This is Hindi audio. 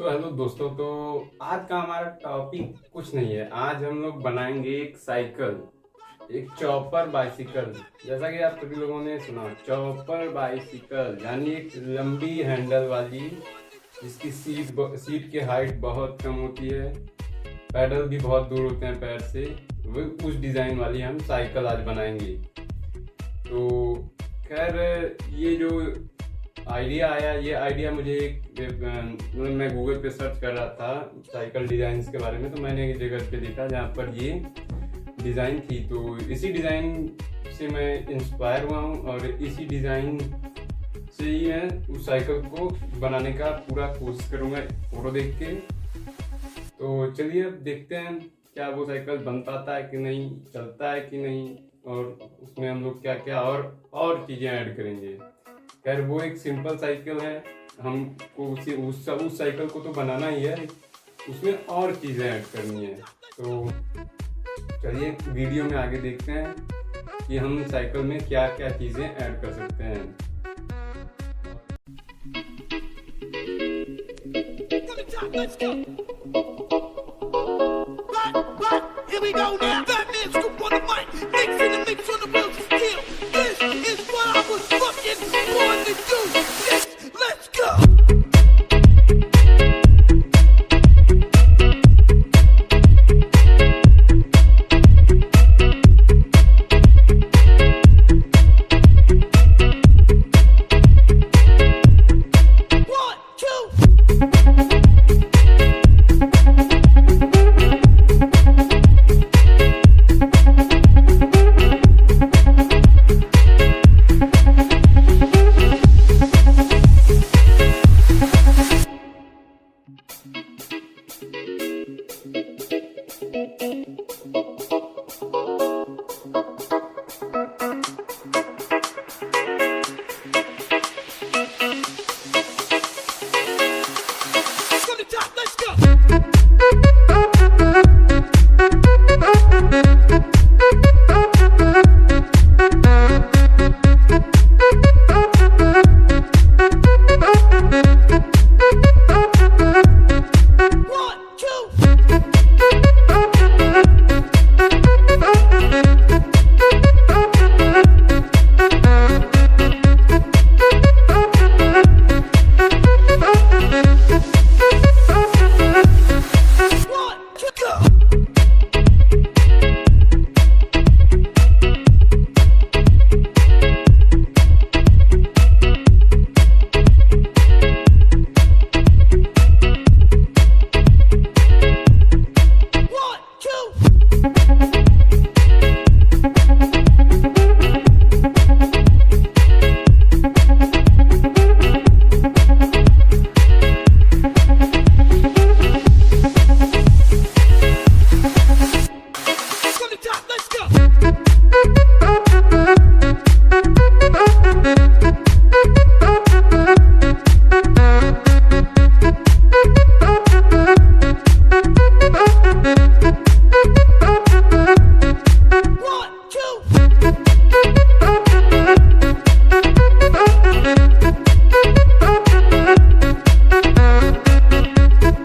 हेलो दोस्तों, तो आज का हमारा टॉपिक कुछ नहीं है। आज हम लोग बनाएंगे एक साइकिल, एक चॉपर बाइसिकल। जैसा कि आप सभी लोगों ने सुना, चॉपर बाइसिकल यानी एक लंबी हैंडल वाली जिसकी सीट की हाइट बहुत कम होती है, पैडल भी बहुत दूर होते हैं पैर से, वो उस डिज़ाइन वाली हम साइकिल आज बनाएंगे। तो खैर, ये जो आइडिया आया, ये आइडिया मुझे मैं गूगल पे सर्च कर रहा था साइकिल डिज़ाइंस के बारे में, तो मैंने एक जगह पे देखा जहाँ पर ये डिज़ाइन थी। तो इसी डिज़ाइन से मैं इंस्पायर हुआ हूँ और इसी डिज़ाइन से ही मैं उस साइकिल को बनाने का पूरा कोशिश करूँगा फोटो देख के। तो चलिए अब देखते हैं क्या वो साइकिल बन पाता है कि नहीं, चलता है कि नहीं, और उसमें हम लोग क्या क्या और चीज़ें ऐड करेंगे। खैर, वो एक सिंपल साइकिल है, हमको उस साइकिल को तो बनाना ही है, उसमें और चीज़ें ऐड करनी है। तो चलिए वीडियो में आगे देखते हैं कि हम साइकिल में क्या क्या चीज़ें ऐड कर सकते हैं। Here we go now. Batman scoop on the mic, mix in the mix on the wheels of steel. This is what I was fucking born to do. Let's go. One, two.